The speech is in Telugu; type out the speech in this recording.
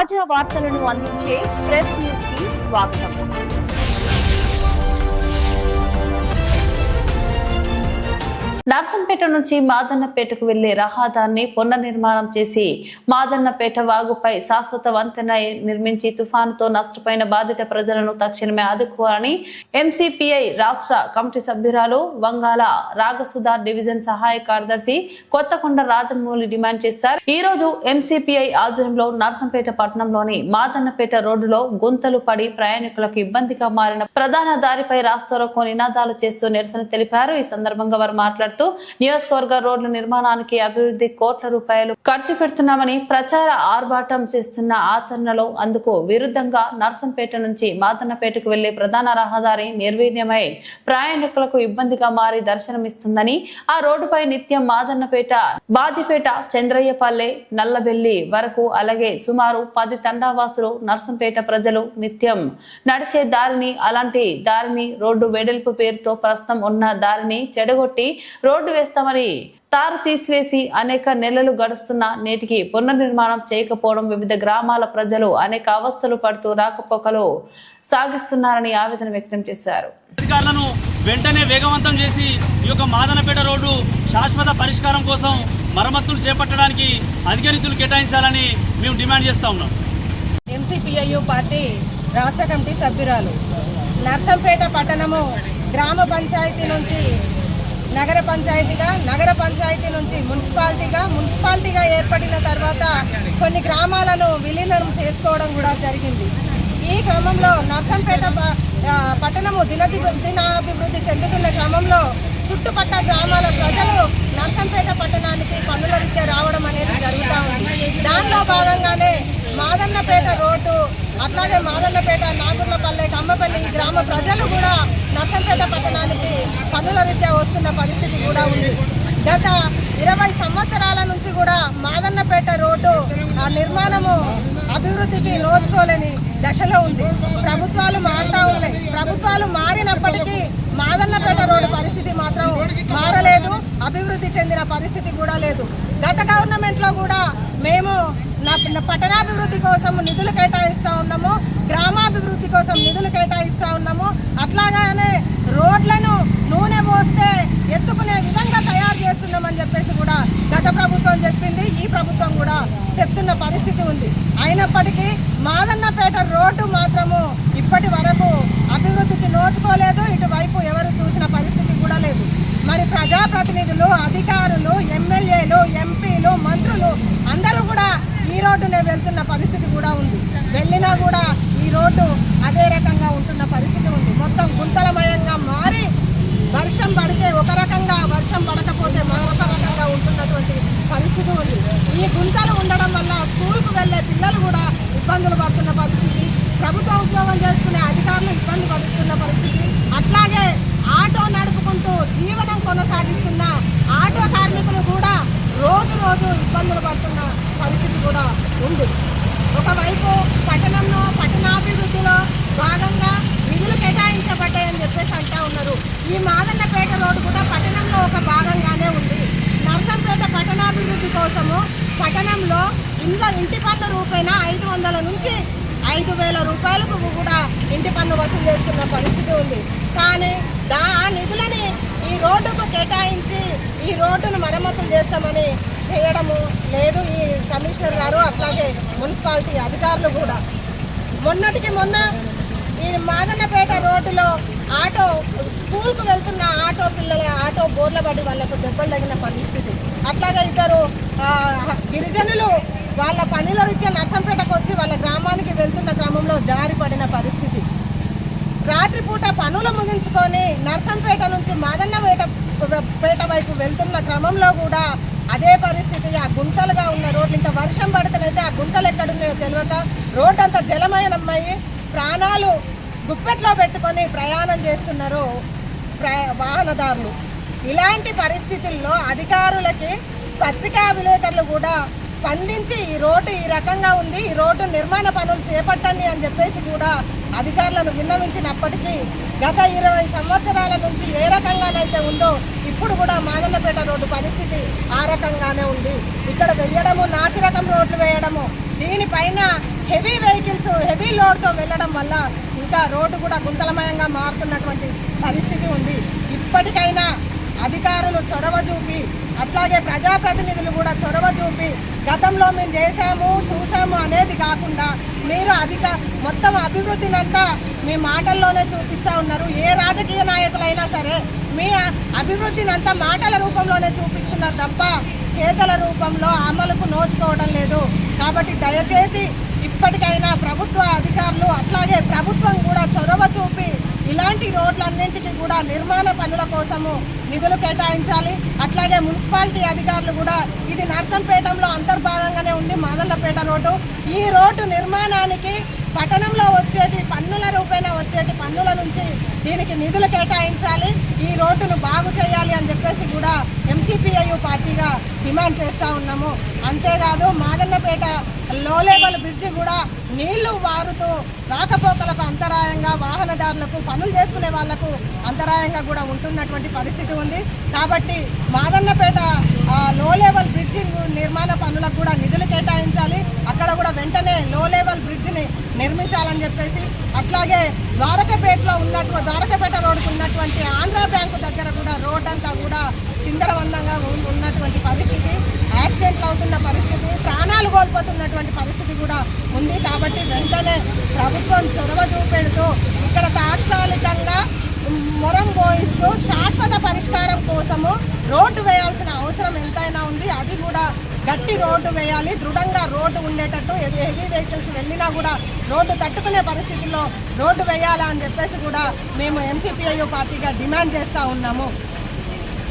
తాజా వార్తలను అందించే ప్రెస్ న్యూస్ కి స్వాగతం. నర్సంపేట నుంచి మాదన్నపేటకు వెళ్లే రహదారిని పునర్నిర్మాణం చేసి మాదన్నపేట వాగుపై శాశ్వత వంతెన నిర్మించి తుఫానుతో నష్టపోయిన బాధిత ప్రజలను తక్షణమే ఆదుకోవాలని ఎంసీపీఐ రాష్ట్ర కమిటీ సభ్యురాలు వంగాల రాగసుధా డివిజన్ సహాయ కార్యదర్శి కొత్తకొండ రాజమౌళి డిమాండ్ చేశారు. ఈ రోజు ఎంసీపీఐ ఆధ్వర్యంలో నర్సంపేట పట్టణంలోని మాదన్నపేట రోడ్డులో గుంతలు పడి ప్రయాణికులకు ఇబ్బందిగా మారిన ప్రధాన దారిపై రాస్తారోకో నినాదాలు చేస్తూ నిరసన తెలిపారు. ఈ సందర్భంగా వారు మాట్లాడుతూ నియోజకవర్గ రోడ్ల నిర్మాణానికి అభివృద్ధి కోట్ల రూపాయలు ఖర్చు పెడుతున్నామని ప్రచార ఆర్భాటం చేస్తున్న ఆచరణలో అందుకు విరుద్ధంగా నర్సంపేట నుంచి మాదన్నపేటకు వెళ్లే ప్రధాన రహదారి నిర్వీర్యమై ప్రయాణికులకు ఇబ్బందిగా మారి దర్శనమిస్తుందని, ఆ రోడ్డుపై నిత్యం మాదన్నపేట, బాజిపేట, చంద్రయ్యపల్లె, నల్లబెల్లి వరకు అలాగే సుమారు 10 తండావాసులు నర్సంపేట ప్రజలు నిత్యం నడిచే దారిని, అలాంటి దారిని రోడ్డు వెడల్పు పేరుతో ప్రస్తుతం ఉన్న దారిని చెడగొట్టి రోడ్డు వేస్తామని తారు తీసివేసి అనేక నెలలు గడుస్తున్నా నేటికి పునర్నిర్మాణం చేయకపోవడం వివిధ గ్రామాల ప్రజలు అనేక అవస్థలు పడుతూ రాకపోకలు సాగిస్తున్నారని ఆవేదన వ్యక్తం చేశారు. అధికారులను వెంటనే వేగవంతం చేసి ఈ యొక్క మాదన్నపేట రోడ్డు శాశ్వత పరిష్కారం కోసం మరమ్మతులు చేపట్టడానికి అధిక నిధులు కేటాయించాలని మేము డిమాండ్ చేస్తా ఉన్నాం. ఎంసీపీఐయు పార్టీ రాష్ట్ర కమిటీ సభ్యురాలు. నర్సంపేట పట్టణము గ్రామ పంచాయతీ నుంచి నగర పంచాయతీగా, నగర పంచాయతీ నుంచి మున్సిపాలిటీగా ఏర్పడిన తర్వాత కొన్ని గ్రామాలను విలీనం చేసుకోవడం కూడా జరిగింది. ఈ క్రమంలో నర్సంపేట పట్టణము దినాభివృద్ధి చెందుతున్న క్రమంలో చుట్టుపక్కల గ్రామాల ప్రజలు నర్సంపేట పట్టణానికి పన్నుల రీత్యా రావడం అనేది జరుగుతూ ఉంది. దానిలో భాగంగానే మాదన్నపేట రోడ్డు, అట్లాగే మాదన్నపేట, నాగుర్లపల్లె, కమ్మపల్లి ఈ గ్రామ ప్రజలు కూడా నర్సంపేట పట్టణానికి పన్నుల రీత్యా వస్తున్న పరిస్థితి కూడా ఉంది. గత 20 సంవత్సరాల నుంచి కూడా మాదన్నపేట రోడ్డు నిర్మాణము అభివృద్ధికి నోచుకోలేని దశలో ఉంది. ప్రభుత్వాలు మారుతూ ఉన్నాయి. ప్రభుత్వాలు మారినప్పటికీ మాదన్నపేట రోడ్డు పరిస్థితి మాత్రం మారలేదు, అభివృద్ధి చెందిన పరిస్థితి కూడా లేదు. గత గవర్నమెంట్లో కూడా మేము పట్టణాభివృద్ధి కోసం నిధులు కేటాయిస్తూ ఉన్నాము, గ్రామాభివృద్ధి కోసం నిధులు కేటాయిస్తూ ఉన్నాము. అట్లాగానే రోడ్లను నూనె పోస్తే ఎత్తుకునే విధంగా తయారు చేస్తున్నామని చెప్పేసి కూడా గత ప్రభుత్వం చెప్పింది, ఈ ప్రభుత్వం కూడా చెప్తున్న పరిస్థితి ఉంది. అయినప్పటికీ మాదన్నపేట రోడ్డు మాత్రము ఇప్పటి వరకు అభివృద్ధికి నోచుకోలేదు, ఇటువైపు ఎవరు చూసిన పరిస్థితి కూడా లేదు. మరి ప్రజాప్రతినిధులు, అధికారులు, ఎమ్మెల్యేలు, ఎంపీలు, మంత్రులు అందరూ కూడా ఈ రోడ్డునే వెళ్తున్న పరిస్థితి కూడా ఉంది. వెళ్ళినా కూడా ఈ రోడ్డు అదే రకంగా ఉంటున్న పరిస్థితి ఉంది. మొత్తం గుంతలమయంగా మారి వర్షం పడితే ఒక రకంగా, వర్షం పడకపోతే మరొక రకంగా ఉంటున్నటువంటి పరిస్థితి ఉంది. ఈ గుంతలు ఉండడం వల్ల స్కూల్కు వెళ్ళే పిల్లలు కూడా ఇబ్బందులు పడుతున్న పరిస్థితి, ప్రభుత్వ ఉద్యోగం చేసుకునే అధికారులు ఇబ్బంది పడుతున్న పరిస్థితి, అట్లాగే ఆటో నడుపుకుంటూ జీవనం కొనసాగిస్తున్న ఆటో కార్మికులు కూడా రోజు ఇబ్బందులు పడుతున్న పరిస్థితి కూడా ఉంది. ఒకవైపు పట్టణంలో పట్టణాభివృద్ధిలో భాగంగా నిధులు కేటాయించబడ్డాయని చెప్పేసి అంటా ఉన్నారు. ఈ మాదన్నపేట రోడ్డు కూడా పట్టణంలో ఒక భాగంగానే ఉంది. నర్సంపేట పట్టణాభివృద్ధి కోసము పట్టణంలో ఇంటి పన్ను రూపాయన 500 నుంచి 5,000 రూపాయలకు కూడా ఇంటి పన్ను వసూలు చేస్తున్న పరిస్థితి ఉంది. కానీ ఆ నిధులని ఈ రోడ్డుకు కేటాయించి ఈ రోడ్డును మరమ్మతులు చేస్తామని చేయడము లేదు ఈ కమిషనర్ గారు, అట్లాగే మున్సిపాలిటీ అధికారులు కూడా. మొన్నటికి మొన్న ఈ మాదన్నపేట రోడ్డులో స్కూల్కు వెళ్తున్న ఆటో బోర్ల పడి వాళ్ళకు దెబ్బలు తగిన పరిస్థితి. అట్లాగే ఇద్దరు గిరిజనులు వాళ్ళ పనుల రీత్యా నర్సంపేటకు వచ్చి వాళ్ళ గ్రామానికి వెళ్తున్న క్రమంలో జారిపడిన పరిస్థితి. రాత్రిపూట పనులు ముగించుకొని నర్సంపేట నుంచి మాదన్నపేట వైపు వెళ్తున్న క్రమంలో కూడా అదే పరిస్థితి. ఆ గుంతలుగా ఉన్న రోడ్లు, ఇంకా వర్షం పడితేనైతే ఆ గుంతలు ఎక్కడున్నాయో తెలియక రోడ్డు అంతా జలమయమయ్యి ప్రాణాలు గుప్పెట్లో పెట్టుకొని ప్రయాణం చేస్తున్నారు వాహనదారులు. ఇలాంటి పరిస్థితుల్లో అధికారులకి పత్రికా విలేకరులు కూడా స్పందించి ఈ రోడ్డు ఈ రకంగా ఉంది, ఈ రోడ్డు నిర్మాణ పనులు చేపట్టండి అని చెప్పేసి కూడా అధికారులను విన్నవించినప్పటికీ గత 20 సంవత్సరాల నుంచి ఏ రకంగానైతే ఉందో ఇప్పుడు కూడా మాదన్నపేట రోడ్డు పరిస్థితి ఆ రకంగానే ఉంది. ఇక్కడ వేయడము, నాసి రకం రోడ్లు వేయడము, దీనిపైన హెవీ వెహికల్స్ హెవీ లోడ్తో వెళ్ళడం వల్ల ఇంకా రోడ్డు కూడా గుంతలమయంగా మారుతున్నటువంటి పరిస్థితి ఉంది. ఇప్పటికైనా అధికారులు చొరవ చూపి అట్లాగే ప్రజాప్రతినిధులు కూడా చొరవ చూపి గతంలో మేము చేశాము చూసాము అనేది కాకుండా మీరు మొత్తం అభివృద్ధినంతా మీ మాటల్లోనే చూపిస్తూ ఉన్నారు. ఏ రాజకీయ నాయకులైనా సరే మీ అభివృద్ధినంతా మాటల రూపంలోనే చూపిస్తున్నారు తప్ప చేతల రూపంలో అమలుకు నోచుకోవడం లేదు. కాబట్టి దయచేసి ఇప్పటికైనా ప్రభుత్వ అధికారులు అట్లాగే ప్రభుత్వం కూడా చొరవ చూపి ఇలాంటి రోడ్లన్నింటికి కూడా నిర్మాణ పనుల కోసము నిధులు కేటాయించాలి. అట్లాగే మున్సిపాలిటీ అధికారులు కూడా ఇది నర్సంపేటలో అంతర్భాగంగానే ఉంది మాదన్నపేట రోడ్డు. ఈ రోడ్డు నిర్మాణానికి పట్టణంలో వచ్చేటి పన్నుల రూపేణా వచ్చేటి పన్నుల నుంచి దీనికి నిధులు కేటాయించాలి. ఈ రోడ్డును బాగు చేయాలి అని చెప్పేసి కూడా ఎంసీపీఐయు పార్టీగా డిమాండ్ చేస్తూ ఉన్నాము. అంతేకాదు మాదన్నపేట లో లెవెల్ బ్రిడ్జి కూడా నీళ్లు వారుతూ రాకపోకలకు అంతరాయంగా వాహనదారులకు పనులు చేసుకునే వాళ్లకు అంతరాయంగా కూడా ఉంటున్నటువంటి పరిస్థితి ఉంది. కాబట్టి మాదన్నపేట లో లెవెల్ బ్రిడ్జి నిర్మాణ పనులకు కూడా నిధులు కేటాయించాలి. అక్కడ కూడా వెంటనే లో లెవెల్ బ్రిడ్జిని నిర్మించాలని చెప్పేసి అట్లాగే ద్వారకాపేట రోడ్డుకు ఉన్నటువంటి ఆంధ్రా బ్యాంకు దగ్గర కూడా రోడ్ అంతా కూడా చిందరవందంగా ఉన్నటువంటి పరిస్థితి, యాక్సిడెంట్లు అవుతున్న పరిస్థితి, ప్రాణాలు కోల్పోతున్నటువంటి పరిస్థితి కూడా ఉంది. కాబట్టి వెంటనే ప్రభుత్వం చొరవ చూపెడుతూ ఇక్కడ తాత్కాలికంగా మొరం పోయిస్తూ శాశ్వత పరిష్కారం కోసము రోడ్డు వేయాల్సిన అవసరం ఎంతైనా ఉంది. అది కూడా గట్టి రోడ్డు వేయాలి, దృఢంగా రోడ్డు ఉండేటట్టు హెవీ వెహికల్స్ వెళ్ళినా కూడా రోడ్డు తట్టుకునే పరిస్థితుల్లో రోడ్డు వేయాలా అని చెప్పేసి కూడా మేము ఎంసీపీఐయు పార్టీగా డిమాండ్ చేస్తూ ఉన్నాము.